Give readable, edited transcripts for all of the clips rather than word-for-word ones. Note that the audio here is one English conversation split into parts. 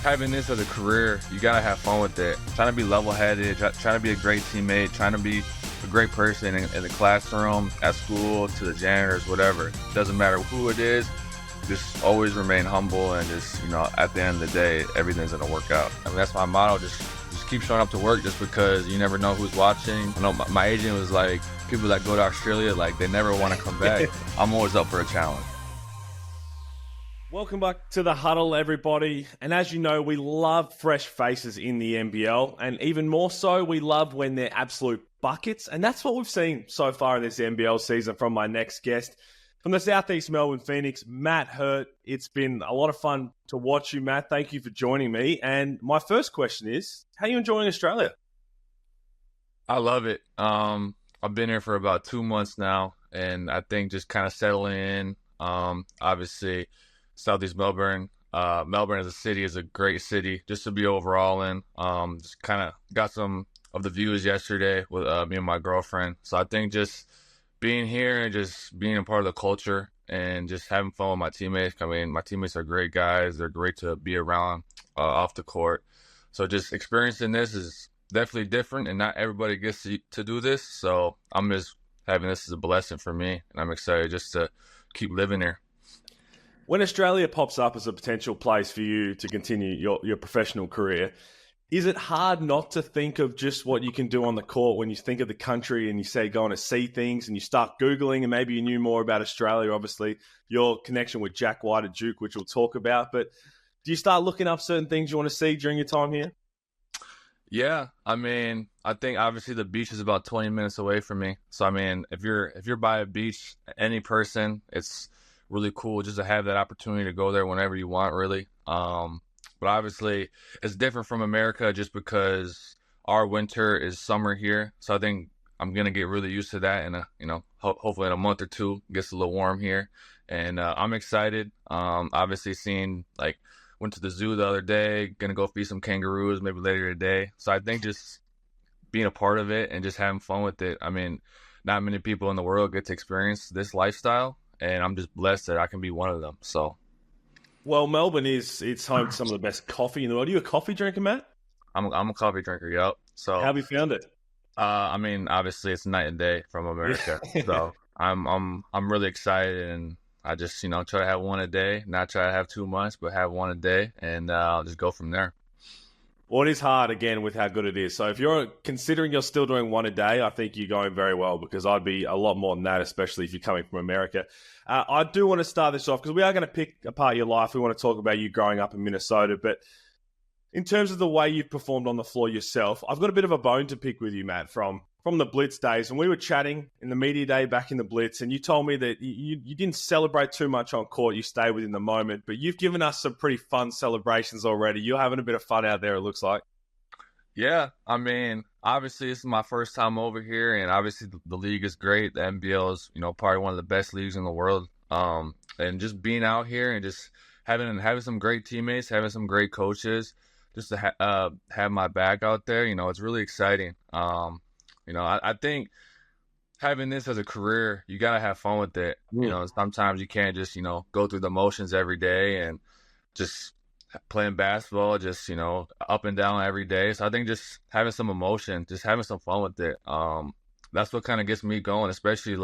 having this as a career, you gotta have fun with it. Trying to be level-headed, trying to be a great teammate, trying to be a great person in the classroom, at school, to the janitors, whatever. It doesn't matter who it is. Just always remain humble and just, at the end of the day, everything's gonna work out. I mean, that's my motto. Just keep showing up to work, just because you never know who's watching. I know my agent was like, people that go to Australia, like, they never want to come back. I'm always up for a challenge. Welcome back to the Huddle, everybody. And as you know, we love fresh faces in the NBL. And even more so, we love when they're absolute buckets. And that's what we've seen so far in this NBL season from my next guest. From the South East Melbourne Phoenix, Matt Hurt. It's been a lot of fun to watch you, Matt. Thank you for joining me. And my first question is, how are you enjoying Australia? I love it. I've been here for about 2 months now, and I think just kind of settling in. Obviously, South East Melbourne. Melbourne as a city is a great city just to be overall in. Just kind of got some of the views yesterday with me and my girlfriend. So I think just being here and just being a part of the culture and just having fun with my teammates. I mean, my teammates are great guys. They're great to be around off the court. So just experiencing this is definitely different, and not everybody gets to do this. So I'm just having this as a blessing for me, and I'm excited just to keep living here. When Australia pops up as a potential place for you to continue your professional career, is it hard not to think of just what you can do on the court when you think of the country and you say going to see things and you start Googling and maybe you knew more about Australia, obviously your connection with Jack White at Duke, which we'll talk about, but do you start looking up certain things you want to see during your time here? Yeah, I mean, I think obviously the beach is about 20 minutes away from me. So I mean, if you're by a beach, any person, it's really cool just to have that opportunity to go there whenever you want, really. But obviously, it's different from America just because our winter is summer here. So I think I'm gonna get really used to that, and hopefully in a month or two, it gets a little warm here, and I'm excited. Obviously, went to the zoo the other day, gonna go feed some kangaroos maybe later today. So I think just being a part of it and just having fun with it. I mean, not many people in the world get to experience this lifestyle, and I'm just blessed that I can be one of them. So, well, Melbourne it's home to some of the best coffee in the world. Are you a coffee drinker, Matt? I'm a coffee drinker. Yep. So how have you found it? I mean, obviously it's night and day from America. So I'm really excited, and I just try to have one a day, not try to have too much, but have one a day, and I'll just go from there. Well, it is hard, again, with how good it is. So if you're considering you're still doing one a day, I think you're going very well, because I'd be a lot more than that, especially if you're coming from America. I do want to start this off because we are going to pick apart your life. We want to talk about you growing up in Minnesota. But in terms of the way you've performed on the floor yourself, I've got a bit of a bone to pick with you, Matt, from the Blitz days. And we were chatting in the media day back in the Blitz, and you told me that you didn't celebrate too much on court. You stayed within the moment, but you've given us some pretty fun celebrations already. You're having a bit of fun out there, it looks like. Yeah, I mean, obviously this is my first time over here, and obviously the league is great. The NBL is, probably one of the best leagues in the world. And just being out here and just having some great teammates, having some great coaches, just to have my back out there, it's really exciting. I think having this as a career, you got to have fun with it. Sometimes you can't just, go through the motions every day and just playing basketball, just, up and down every day. So I think just having some emotion, just having some fun with it. That's what kind of gets me going, especially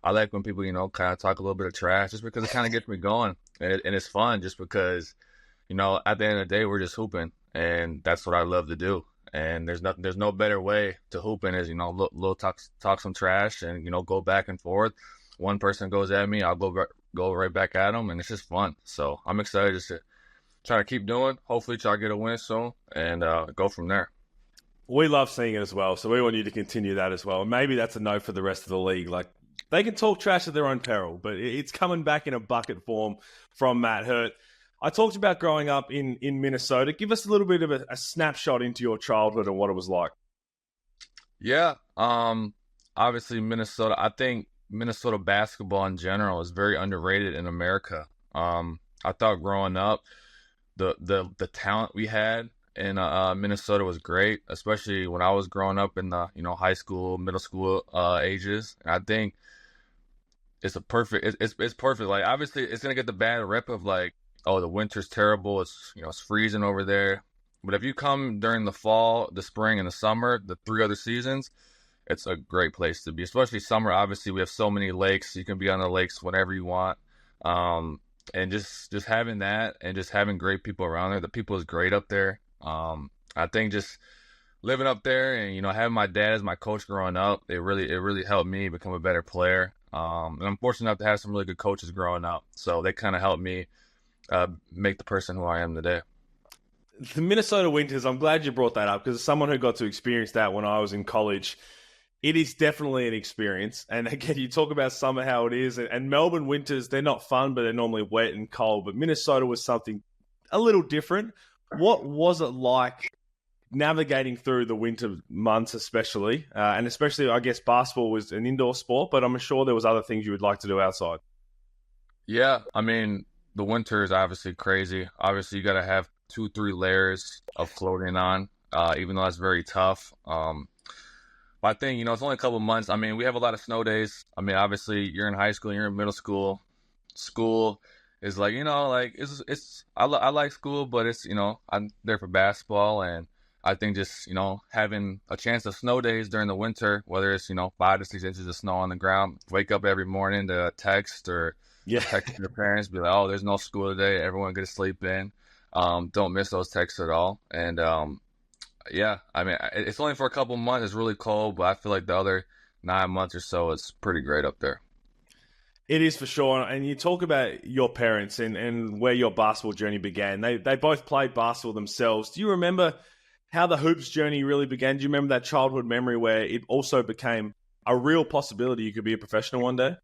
I like when people, kind of talk a little bit of trash, just because it kind of gets me going. And it's fun just because, at the end of the day, we're just hooping, and that's what I love to do. And there's no better way to hooping is, little talk some trash and, go back and forth. One person goes at me, I'll go right back at them, and it's just fun. So I'm excited just to try to keep doing. Hopefully try to get a win soon and go from there. We love seeing it as well, so we want you to continue that as well. And maybe that's a note for the rest of the league. Like, they can talk trash at their own peril, but it's coming back in a bucket form from Matt Hurt. I talked about growing up in Minnesota. Give us a little bit of a snapshot into your childhood and what it was like. Yeah, obviously Minnesota. I think Minnesota basketball in general is very underrated in America. I thought growing up, the talent we had in Minnesota was great, especially when I was growing up in the high school, middle school ages. And I think it's perfect. Like, obviously it's gonna get the bad rep of like oh, the winter's terrible. It's freezing over there. But if you come during the fall, the spring, and the summer, the 3 other seasons, it's a great place to be. Especially summer. Obviously, we have so many lakes. You can be on the lakes whenever you want. Um, and just having that, and just having great people around there. The people is great up there. I think just living up there, and having my dad as my coach growing up, it really helped me become a better player. And I'm fortunate enough to have some really good coaches growing up, so they kind of helped me make the person who I am today. The Minnesota winters, I'm glad you brought that up because as someone who got to experience that when I was in college, it is definitely an experience. And again, you talk about summer, how it is, and Melbourne winters, they're not fun, but they're normally wet and cold. But Minnesota was something a little different. What was it like navigating through the winter months, especially? And especially, I guess, basketball was an indoor sport, but I'm sure there was other things you would like to do outside. Yeah, I mean, the winter is obviously crazy. Obviously, you got to have 2, 3 layers of clothing on, even though that's very tough. But I think, it's only a couple months. I mean, we have a lot of snow days. I mean, obviously, you're in high school, you're in middle school. School is like, like I like school, but I'm there for basketball. And I think just, having a chance of snow days during the winter, whether it's, 5 to 6 inches of snow on the ground, wake up every morning to text or Yeah. text your parents, be like, oh, there's no school today. Everyone get to sleep in. Don't miss those texts at all. And yeah, I mean, it's only for a couple months. It's really cold, but I feel like the other 9 months or so, it's pretty great up there. It is for sure. And you talk about your parents and where your basketball journey began. They both played basketball themselves. Do you remember how the hoops journey really began? Do you remember that childhood memory where it also became a real possibility you could be a professional one day?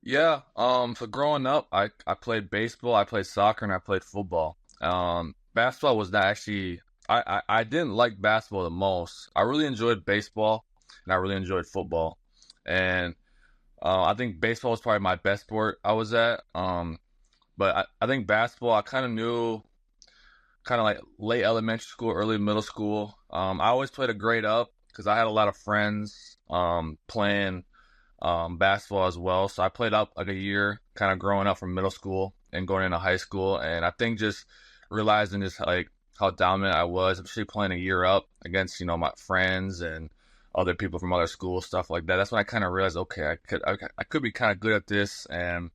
Yeah. So growing up, I played baseball, I played soccer, and I played football. Basketball was not actually. I didn't like basketball the most. I really enjoyed baseball, and I really enjoyed football. And I think baseball was probably my best sport I was at. But I think basketball, I kind of knew, kind of like late elementary school, early middle school. I always played a grade up because I had a lot of friends playing basketball as well. So I played up like a year, kind of growing up from middle school and going into high school. And I think just realizing just like how dominant I was, especially playing a year up against, my friends and other people from other schools, stuff like that. That's when I kind of realized, okay, I could be kind of good at this. And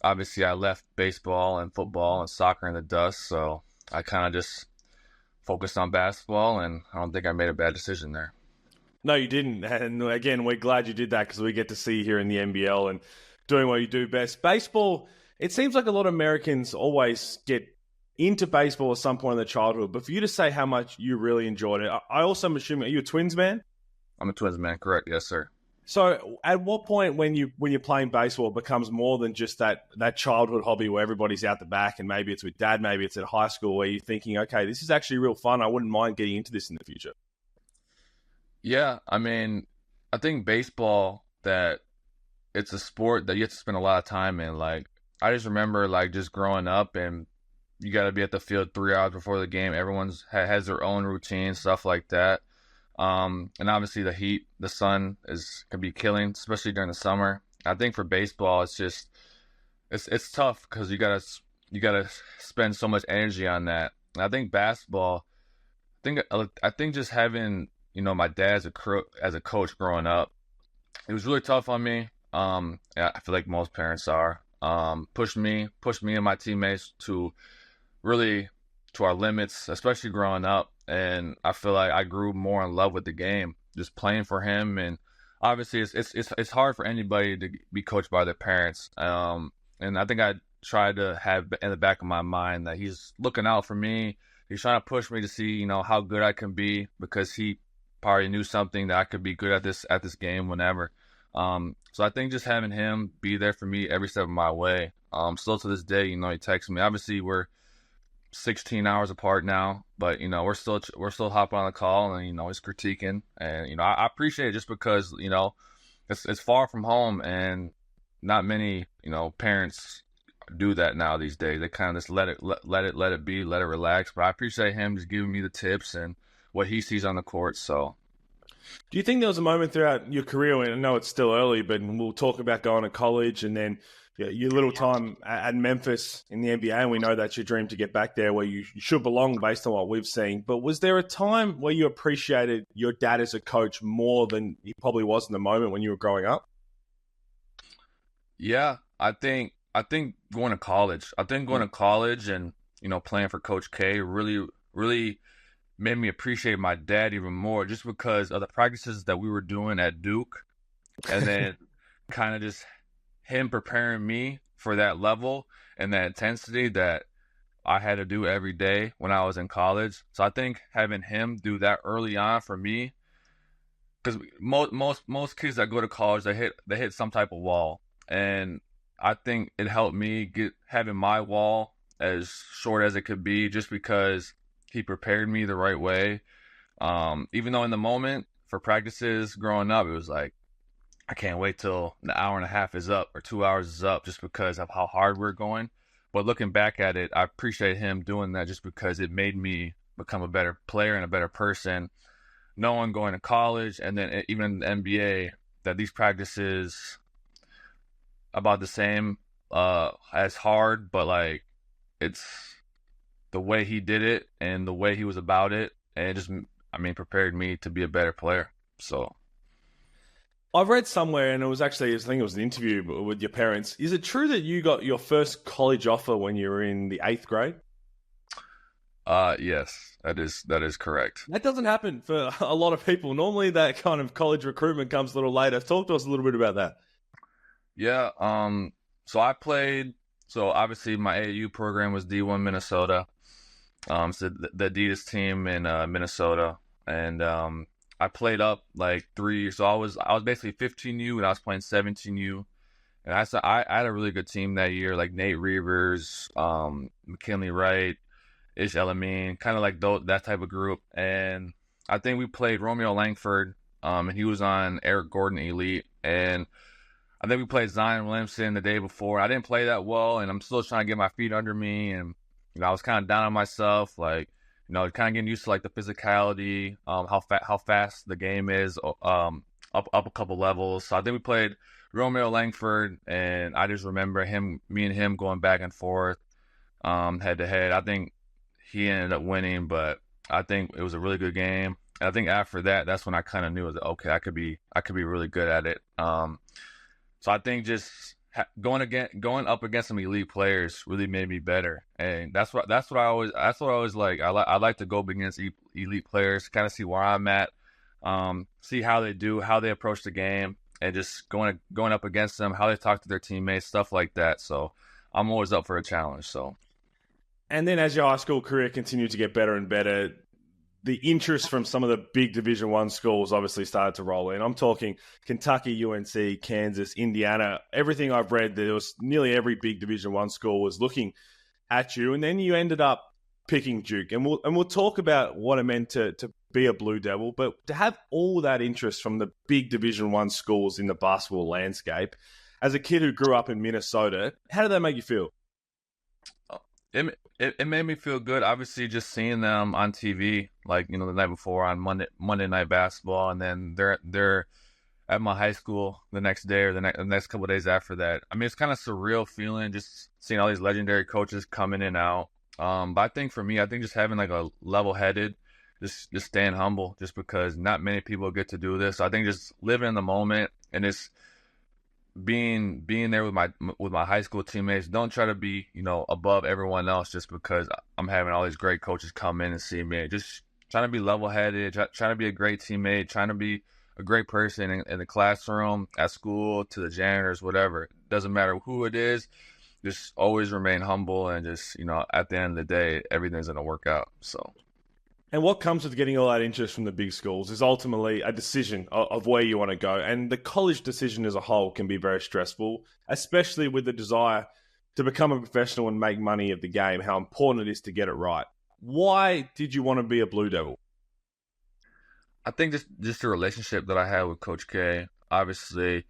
obviously, I left baseball and football and soccer in the dust, so I kind of just focused on basketball, and I don't think I made a bad decision there. No, you didn't. And again, we're glad you did that because we get to see you here in the NBL and doing what you do best. Baseball, it seems like a lot of Americans always get into baseball at some point in their childhood. But for you to say how much you really enjoyed it, I also am assuming, are you a Twins man? I'm a Twins man, correct? Yes, sir. So at what point when you're playing baseball it becomes more than just that childhood hobby where everybody's out the back and maybe it's with dad, maybe it's at high school where you're thinking, okay, this is actually real fun. I wouldn't mind getting into this in the future. Yeah, I mean, I think baseball, that it's a sport that you have to spend a lot of time in. Like, I just remember like just growing up, and you got to be at the field 3 hours before the game. Everyone's has their own routine, stuff like that. And obviously the heat, the sun can be killing, especially during the summer. I think for baseball, it's just it's tough because you gotta spend so much energy on that. And I think basketball, I think just having my dad as a coach growing up, it was really tough on me. Yeah, I feel like most parents are. Pushed me and my teammates to really to our limits, especially growing up. And I feel like I grew more in love with the game, just playing for him. And obviously, it's hard for anybody to be coached by their parents. And I think I tried to have in the back of my mind that he's looking out for me. He's trying to push me to see, how good I can be, because he probably knew something that I could be good at this game whenever. So I think just having him be there for me every step of my way. Still to this day, he texts me. Obviously, we're 16 hours apart now, but we're still hopping on the call, and he's critiquing, and I appreciate it just because it's far from home, and not many parents do that now these days. They kind of just let it be, let it relax. But I appreciate him just giving me the tips and what he sees on the court. So Do you think there was a moment throughout your career, and I know it's still early, but we'll talk about going to college and then your little time at Memphis in the NBA, and we know that's your dream to get back there where you should belong based on what we've seen. But was there a time where you appreciated your dad as a coach more than he probably was in the moment when you were growing up? Yeah, I think going to college. I think going to college and playing for Coach K really made me appreciate my dad even more, just because of the practices that we were doing at Duke, and then kind of just him preparing me for that level and that intensity that I had to do every day when I was in college. So I think having him do that early on for me, because most kids that go to college, they hit some type of wall, and I think it helped me get having my wall as short as it could be, just because he prepared me the right way. Even though in the moment for practices growing up, it was like, I can't wait till the hour and a half is up or 2 hours is up, just because of how hard we're going. But looking back at it, I appreciate him doing that, just because it made me become a better player and a better person. Knowing going to college and then even in the NBA, that these practices about the same, as hard, but like it's the way he did it and the way he was about it, and it just, I mean, prepared me to be a better player. So I've read somewhere, and it was actually, I think it was an interview with your parents. Is it true that you got your first college offer when you were in the 8th grade? yes, that is correct. That doesn't happen for a lot of people. Normally, that kind of college recruitment comes a little later. Talk to us a little bit about that. Yeah, so I played, so obviously my AAU program was D1 Minnesota. So the Adidas team in Minnesota, and I played up like 3 years. So I was basically 15U and I was playing 17U, and I had a really good team that year, like Nate Reavers, McKinley Wright, Ish Elamine, kind of like that type of group. And I think we played Romeo Langford, and he was on Eric Gordon Elite, and I think we played Zion Williamson the day before. I didn't play that well, and I'm still trying to get my feet under me, and I was kind of down on myself, like, kind of getting used to like the physicality, how fast the game is, up a couple levels. So I think we played Romeo Langford, and I just remember me and him going back and forth, head to head. I think he ended up winning, but I think it was a really good game. And I think after that, that's when I kind of knew that, okay, I could be really good at it. So I think just going up against some elite players really made me better, and that's what I always like. I like to go up against elite players, kind of see where I'm at, see how they approach the game, and just going up against them, how they talk to their teammates, stuff like that. So I'm always up for a challenge. So. And then as your high school career continued to get better and better, the interest from some of the big Division One schools obviously started to roll in. I'm talking Kentucky, UNC, Kansas, Indiana. Everything I've read, there was nearly every big Division One school was looking at you, and then you ended up picking Duke. And we'll talk about what it meant to be a Blue Devil, but to have all that interest from the big Division One schools in the basketball landscape, as a kid who grew up in Minnesota, how did that make you feel? It made me feel good. Obviously, just seeing them on TV, like the night before on Monday Night Basketball, and then they're at my high school the next day or the next couple of days after that. I mean, it's kind of surreal feeling just seeing all these legendary coaches come in and out. But I think for me, just having like a level-headed, just staying humble, just because not many people get to do this. So I think just living in the moment and just being there with my high school teammates. Don't try to be above everyone else just because I'm having all these great coaches come in and see me. Just trying to be level-headed, trying to be a great teammate, trying to be a great person in the classroom, at school, to the janitors, whatever. Doesn't matter who it is. Just always remain humble, and just at the end of the day, everything's gonna work out. So. And what comes with getting all that interest from the big schools is ultimately a decision of where you want to go. And the college decision as a whole can be very stressful, especially with the desire to become a professional and make money of the game, how important it is to get it right. Why did you want to be a Blue Devil? I think just the relationship that I had with Coach K. Obviously,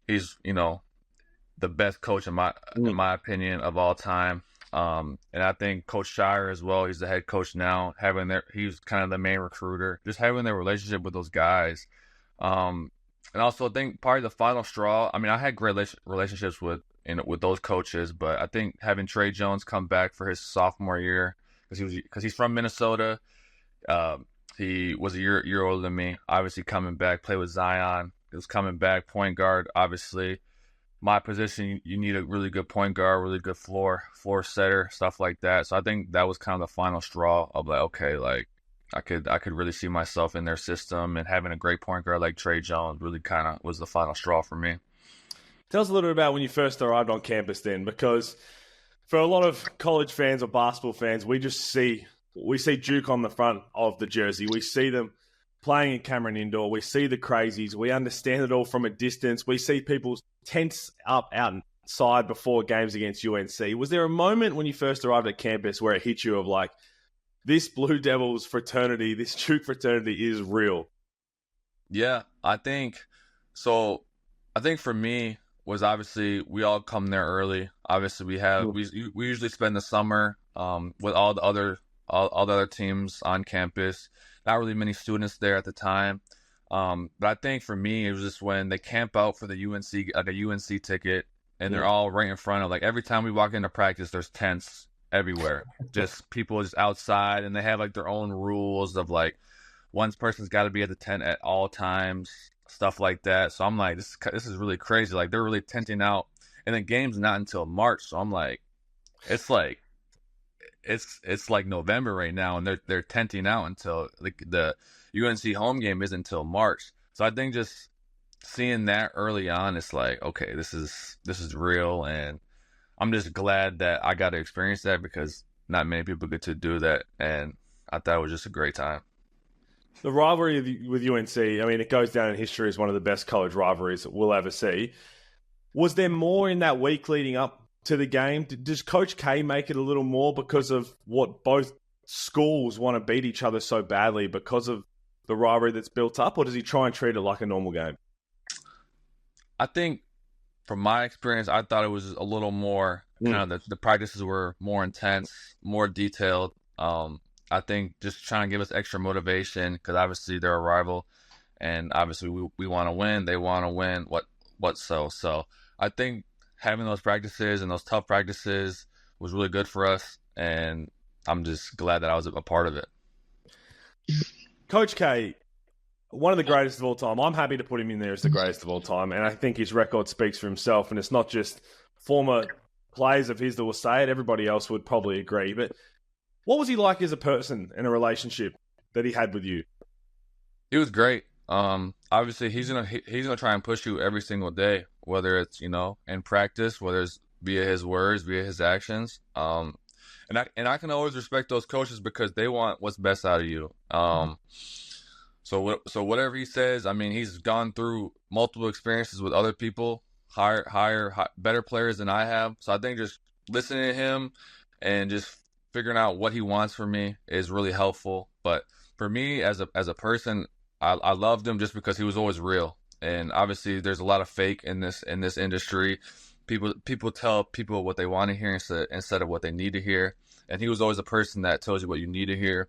he's the best coach in my opinion of all time. And I think Coach Shire as well. He's the head coach now. He's kind of the main recruiter. Just having their relationship with those guys, and also I think probably the final straw. I mean, I had great relationships with with those coaches. But I think having Trey Jones come back for his sophomore year, because he's from Minnesota. Um, he was a year older than me. Obviously, coming back, play with Zion. He was coming back, point guard. Obviously, my position, you need a really good point guard, really good floor setter, stuff like that. So I think that was kind of the final straw of like, okay, like I could really see myself in their system, and having a great point guard like Trey Jones really kind of was the final straw for me. Tell us a little bit about when you first arrived on campus then, because for a lot of college fans or basketball fans, we see Duke on the front of the jersey. We see them playing in Cameron Indoor. We see the crazies. We understand it all from a distance. We see people tense up outside before games against UNC. Was there a moment when you first arrived at campus where it hit you of like, this Blue Devils fraternity, this Duke fraternity is real? Yeah, I think so. I think for me was obviously we all come there early. Obviously, we usually spend the summer with all the other teams on campus. Not really many students there at the time. But I think for me, it was just when they camp out for the UNC, like a UNC ticket, and they're all right in front of, like, every time we walk into practice, there's tents everywhere. Just people just outside, and they have like their own rules of like one person's got to be at the tent at all times, stuff like that. So I'm like, this is really crazy. Like, they're really tenting out, and the game's not until March. So I'm like, it's like November right now, and they're tenting out until the UNC home game isn't until March. So I think just seeing that early on, it's like, okay, this is real, and I'm just glad that I got to experience that because not many people get to do that, and I thought it was just a great time. The rivalry with UNC, I mean, it goes down in history as one of the best college rivalries that we'll ever see. Was there more in that week leading up to the game? Does Coach K make it a little more because of what both schools want to beat each other so badly because of the rivalry that's built up, or does he try and treat it like a normal game? I think from my experience, I thought it was a little more kind of the practices were more intense, more detailed. I think just trying to give us extra motivation because obviously they're a rival, and obviously we want to win. They want to win. So I think having those practices and those tough practices was really good for us, and I'm just glad that I was a part of it. Coach K, one of the greatest of all time. I'm happy to put him in there as the greatest of all time, and I think his record speaks for himself, and it's not just former players of his that will say it. Everybody else would probably agree. But what was he like as a person in a relationship that he had with you? He was great. Obviously he's gonna try and push you every single day, whether it's, in practice, whether it's via his words, via his actions. And I can always respect those coaches because they want what's best out of you. So whatever he says, I mean, he's gone through multiple experiences with other people, better players than I have. So I think just listening to him and just figuring out what he wants from me is really helpful. But for me as a person, I loved him just because he was always real. And obviously there's a lot of fake in this industry. People tell people what they want to hear instead of what they need to hear. And he was always a person that tells you what you need to hear,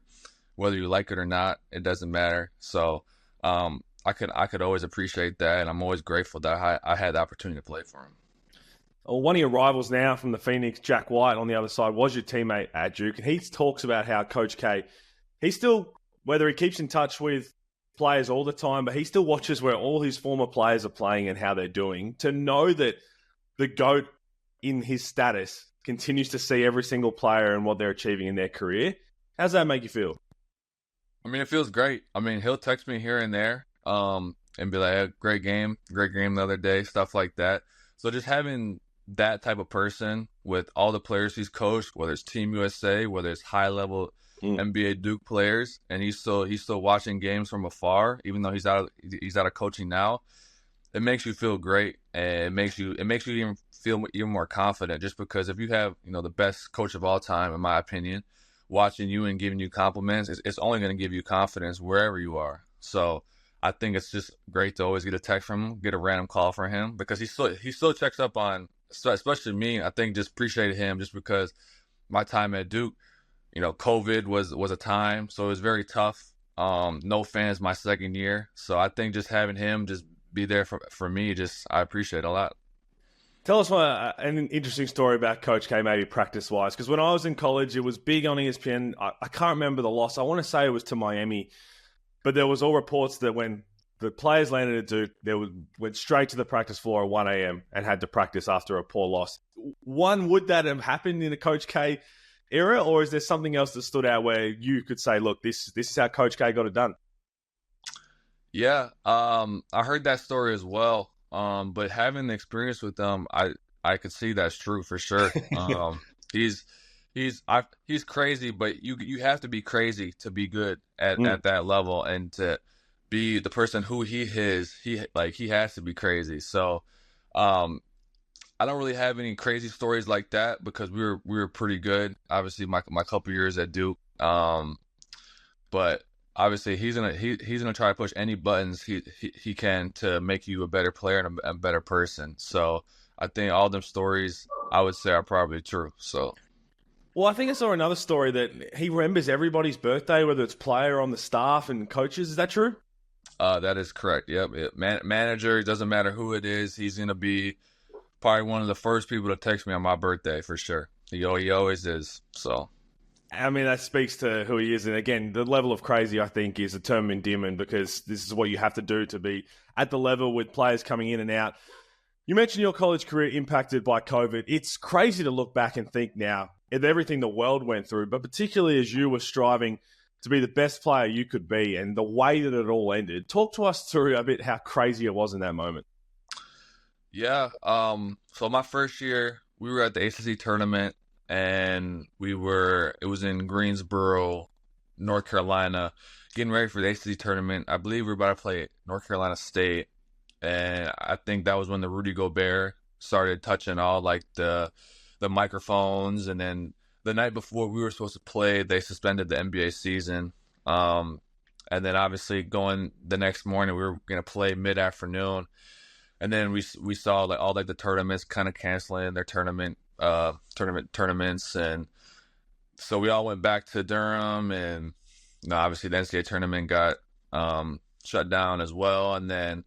whether you like it or not. It doesn't matter. So I could always appreciate that, and I'm always grateful that I had the opportunity to play for him. Well, one of your rivals now from the Phoenix, Jack White, on the other side, was your teammate at Duke, and he talks about how Coach K, he still, whether he keeps in touch with players all the time, but he still watches where all his former players are playing and how they're doing, to know that the GOAT in his status continues to see every single player and what they're achieving in their career. How does that make you feel? I mean, it feels great. I mean, he'll text me here and there and be like, hey, great game the other day, stuff like that. So just having that type of person with all the players he's coached, whether it's Team USA, whether it's high-level NBA Duke players, and he's still watching games from afar, even though he's out of coaching now. It makes you feel great, and it makes you even feel even more confident. Just because if you have the best coach of all time, in my opinion, watching you and giving you compliments, it's only going to give you confidence wherever you are. So I think it's just great to always get a text from him, get a random call from him, because he still checks up on, especially me. I think just appreciated him just because my time at Duke, COVID was a time, so it was very tough. No fans my second year, so I think just having him just be there for me, I appreciate it a lot. Tell us an interesting story about Coach K, maybe practice-wise. Because when I was in college, it was big on ESPN. I can't remember the loss. I want to say it was to Miami. But there was all reports that when the players landed at Duke, went straight to the practice floor at 1 a.m. and had to practice after a poor loss. One, would that have happened in the Coach K era? Or is there something else that stood out where you could say, look, this is how Coach K got it done? Yeah, I heard that story as well. But having the experience with them, I could see that's true for sure. He's he's crazy, but you have to be crazy to be good at that level, and to be the person who he is. He has to be crazy. So, I don't really have any crazy stories like that because we were pretty good. Obviously, my couple years at Duke. But obviously he's gonna try to push any buttons he can to make you a better player and a better person. So I think all them stories I would say are probably true. So. Well, I think I saw another story that he remembers everybody's birthday, whether it's player on the staff and coaches. Is that true? That is correct. Yep. Manager, it doesn't matter who it is. He's gonna be probably one of the first people to text me on my birthday for sure. He always is. So. I mean, that speaks to who he is. And again, the level of crazy, I think, is a term endearment because this is what you have to do to be at the level with players coming in and out. You mentioned your college career impacted by COVID. It's crazy to look back and think now of everything the world went through, but particularly as you were striving to be the best player you could be and the way that it all ended. Talk to us through a bit how crazy it was in that moment. Yeah. So my first year, we were at the ACC tournament. And it was in Greensboro, North Carolina, getting ready for the ACC tournament. I believe we were about to play North Carolina State. And I think that was when the Rudy Gobert started touching all like the microphones. And then the night before we were supposed to play, they suspended the NBA season. And then obviously going the next morning, we were going to play mid-afternoon. And then we saw like all like the tournaments kind of canceling their tournaments, and so we all went back to Durham, and obviously the NCAA tournament got shut down as well. And then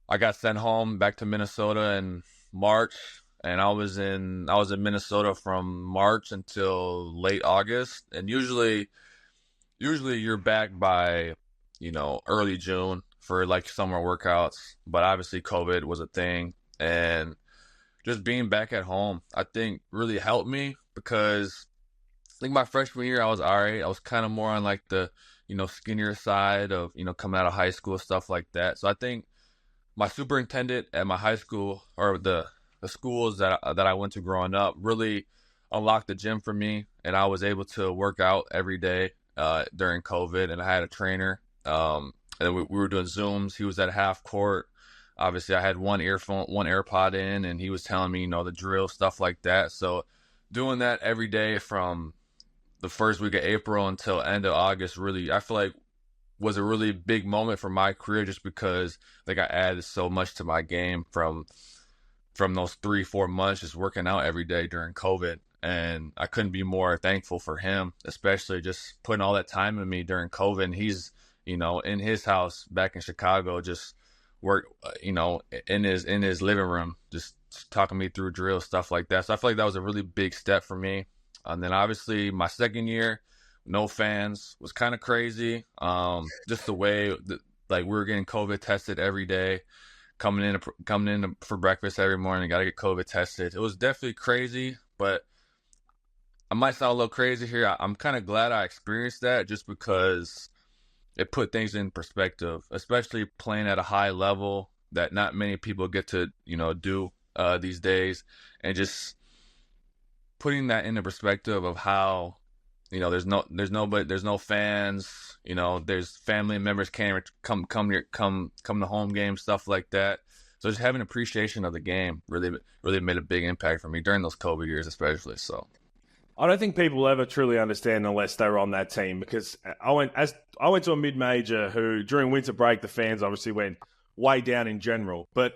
I got sent home back to Minnesota in March, and I was in Minnesota from March until late August. And usually you're back by early June for like summer workouts, but obviously COVID was a thing, and just being back at home, I think really helped me because I think my freshman year I was all right. I was kind of more on like the skinnier side of coming out of high school, stuff like that. So I think my superintendent at my high school, or the schools that I went to growing up, really unlocked the gym for me, and I was able to work out every day during COVID. And I had a trainer. And we were doing Zooms. He was at half court. Obviously, I had one AirPod in, and he was telling me, the drill, stuff like that. So doing that every day from the first week of April until end of August, really, I feel like was a really big moment for my career, just because like I added so much to my game from those 3-4 months just working out every day during COVID. And I couldn't be more thankful for him, especially just putting all that time in me during COVID. And he's, in his house back in Chicago, just work, in his living room, just talking me through drill, stuff like that. So I feel like that was a really big step for me. And then obviously my second year, no fans, was kind of crazy. Just the way like we were getting COVID tested every day, coming in for breakfast every morning, got to get COVID tested. It was definitely crazy, but I might sound a little crazy here. I'm kind of glad I experienced that, just because it put things in perspective, especially playing at a high level that not many people get to, do these days, and just putting that into perspective of how, there's no fans, there's family members can't come to home games, stuff like that. So just having appreciation of the game really made a big impact for me during those COVID years, especially. So. I don't think people ever truly understand unless they were on that team, because I went to a mid-major who during winter break the fans obviously went way down in general, but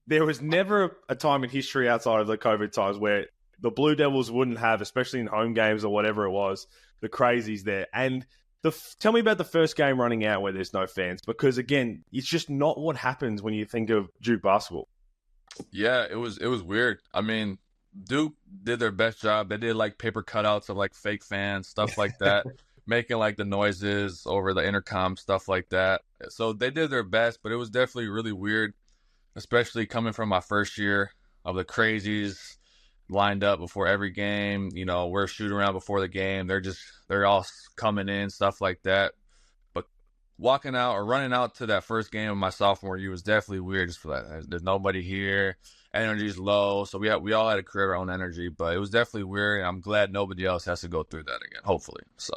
there was never a time in history outside of the COVID times where the Blue Devils wouldn't have, especially in home games or whatever it was, the crazies there. And tell me about the first game running out where there's no fans, because again, it's just not what happens when you think of Duke basketball. Yeah, it was weird. I mean, Duke did their best job. They did like paper cutouts of like fake fans, stuff like that, making like the noises over the intercom, stuff like that. So they did their best, but it was definitely really weird, especially coming from my first year of the crazies lined up before every game. We're shooting around before the game. They're all coming in, stuff like that. But walking out or running out to that first game of my sophomore year was definitely weird. Just for that, there's nobody here. Energy's low, so we all had to create our own energy. But it was definitely weird, and I'm glad nobody else has to go through that again. Hopefully, so.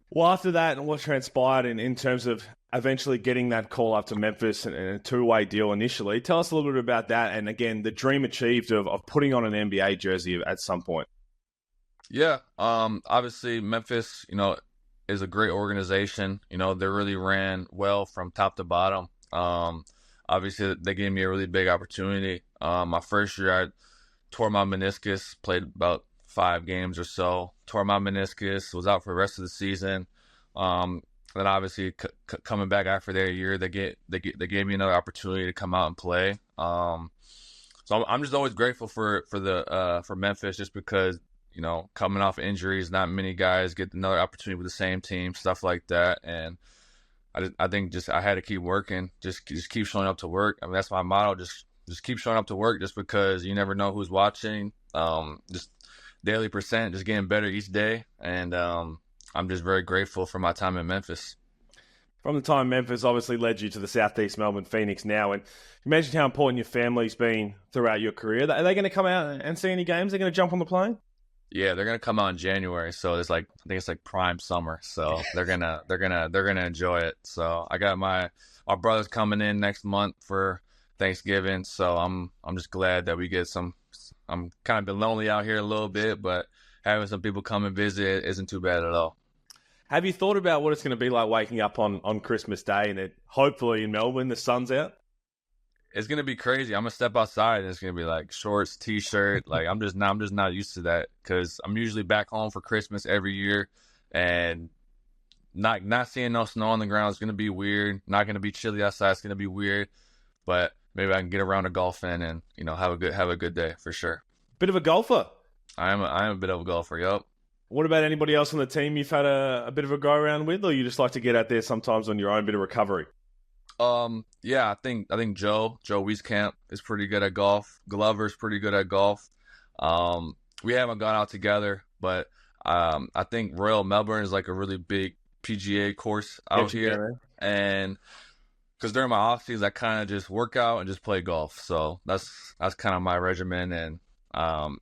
Well, after that and what transpired in terms of eventually getting that call up to Memphis and a two-way deal initially, tell us a little bit about that. And again, the dream achieved of putting on an NBA jersey at some point. Yeah, obviously Memphis, is a great organization. They really ran well from top to bottom. Obviously they gave me a really big opportunity. My first year I tore my meniscus, played about 5 games or so, tore my meniscus, was out for the rest of the season. Then obviously coming back after their year, they gave me another opportunity to come out and play. So I'm just always grateful for Memphis, just because coming off injuries, not many guys get another opportunity with the same team, stuff like that. And I think just I had to keep working, just keep showing up to work. I mean, that's my motto. Just keep showing up to work, just because you never know who's watching. Just daily percent, just getting better each day. And I'm just very grateful for my time in Memphis. From the time Memphis obviously led you to the South East Melbourne Phoenix now, and you mentioned how important your family's been throughout your career. Are they going to come out and see any games? They're going to jump on the plane? Yeah, they're gonna come out in January, so I think it's like prime summer. So they're gonna enjoy it. So I got my brothers coming in next month for Thanksgiving. So I'm just glad that we get some. I'm kind of been lonely out here a little bit, but having some people come and visit isn't too bad at all. Have you thought about what it's going to be like waking up on Christmas Day and hopefully in Melbourne the sun's out? It's gonna be crazy. I'm gonna step outside and it's gonna be like shorts, t-shirt. Like I'm just not used to that, because I'm usually back home for Christmas every year, and not seeing no snow on the ground is gonna be weird. Not gonna be chilly outside. It's gonna be weird, but maybe I can get around to golfing and have a good day for sure. Bit of a golfer. I am a bit of a golfer. Yup. What about anybody else on the team you've had a bit of a go around with, or you just like to get out there sometimes on your own, bit of recovery? Yeah, I think Joe Wieskamp is pretty good at golf. Glover's pretty good at golf. We haven't gone out together, but I think Royal Melbourne is like a really big PGA course out here, and because during my off season I kind of just work out and just play golf. So that's kind of my regimen. And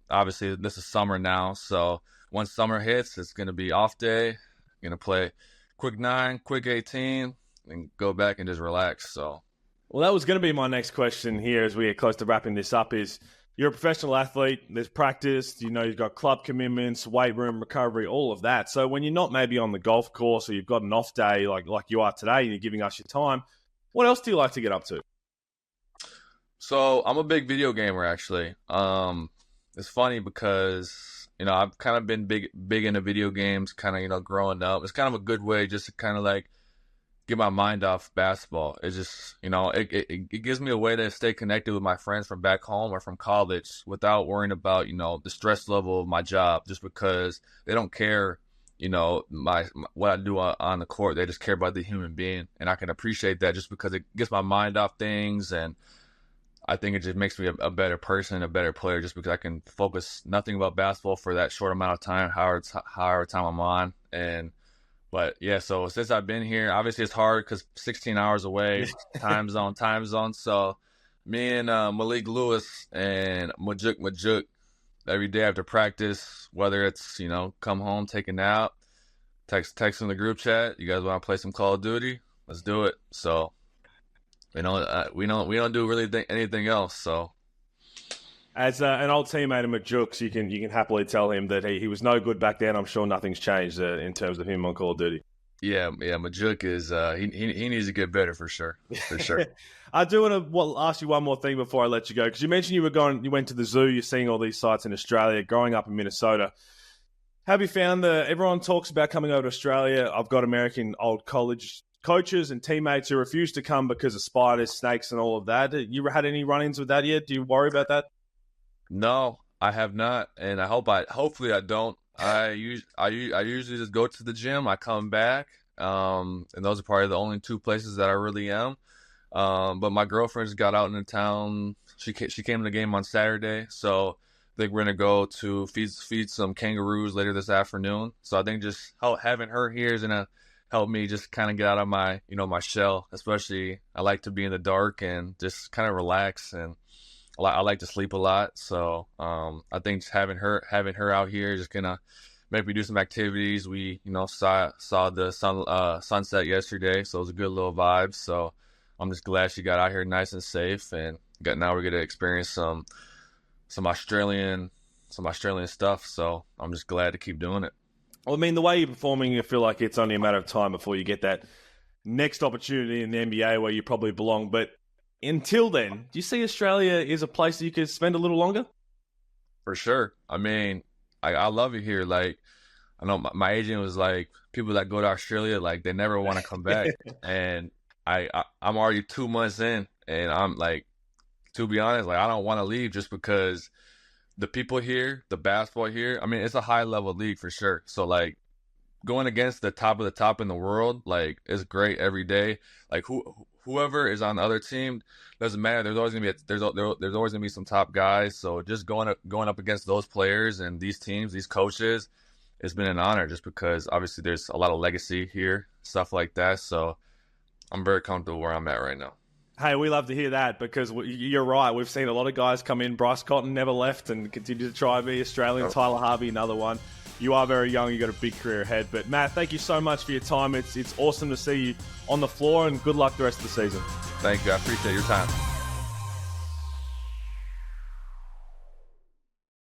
obviously this is summer now, so once summer hits, it's gonna be off day. Gonna play quick 9, quick 18. And go back and just relax. So, well, that was going to be my next question here as we get close to wrapping this up. Is you're a professional athlete? There's practice. You've got club commitments, weight room recovery, all of that. So when you're not maybe on the golf course or you've got an off day like you are today, and you're giving us your time, what else do you like to get up to? So I'm a big video gamer, actually. It's funny because I've kind of been big into video games, kind of growing up. It's kind of a good way just to kind of like get my mind off basketball. It's just, it gives me a way to stay connected with my friends from back home or from college without worrying about, the stress level of my job, just because they don't care, my what I do on the court. They just care about the human being. And I can appreciate that just because it gets my mind off things. And I think it just makes me a better person, a better player, just because I can focus nothing about basketball for that short amount of time, however time I'm on. But yeah, so since I've been here, obviously it's hard because 16 hours away, time zone. So me and Malik Lewis and Majuk, every day after practice, whether it's come home, take a nap, text in the group chat. You guys want to play some Call of Duty? Let's do it. So we don't do really anything else. So. As an old teammate of Majuk's, you can happily tell him that he was no good back then. I'm sure nothing's changed in terms of him on Call of Duty. Yeah. Majuk is he needs to get better for sure. I do want to ask you one more thing before I let you go, because you mentioned you went to the zoo. You're seeing all these sites in Australia. Growing up in Minnesota, have you found everyone talks about coming over to Australia? I've got American old college coaches and teammates who refuse to come because of spiders, snakes, and all of that. You had any run-ins with that yet? Do you worry about that? No, I have not, and hopefully I don't. I usually just go to the gym. I come back, and those are probably the only two places that I really am. But my girlfriend just got out into town. She came to the game on Saturday, so I think we're gonna go to feed some kangaroos later this afternoon. So I think just having her here is gonna help me just kind of get out of my my shell. Especially I like to be in the dark and just kind of relax, and I like to sleep a lot. So I think just having her out here is just gonna make me do some activities. We saw the sunset yesterday, so it was a good little vibe. So I'm just glad she got out here nice and safe, and now we're gonna experience some Australian stuff. So I'm just glad to keep doing it. Well, I mean, the way you're performing, I feel like it's only a matter of time before you get that next opportunity in the NBA where you probably belong. But until then, do you see Australia is a place that you could spend a little longer? For sure. I mean, I love it here. Like, I know my agent was like, people that go to Australia, like, they never want to come back. And I'm already 2 months in, and I'm like, to be honest, like, I don't want to leave just because the people here, the basketball here, I mean, it's a high level league for sure. So like going against the top of the top in the world, like, it's great every day. Like whoever is on the other team, doesn't matter. There's always gonna be there's always gonna be some top guys. So just going up against those players and these teams, these coaches, it's been an honor just because obviously there's a lot of legacy here, stuff like that. So I'm very comfortable where I'm at right now. Hey, we love to hear that because you're right. We've seen a lot of guys come in. Bryce Cotton never left and continued to try and be Australian. Oh. Tyler Harvey, another one. You are very young. You've got a big career ahead. But, Matt, thank you so much for your time. It's awesome to see you on the floor, and good luck the rest of the season. Thank you. I appreciate your time.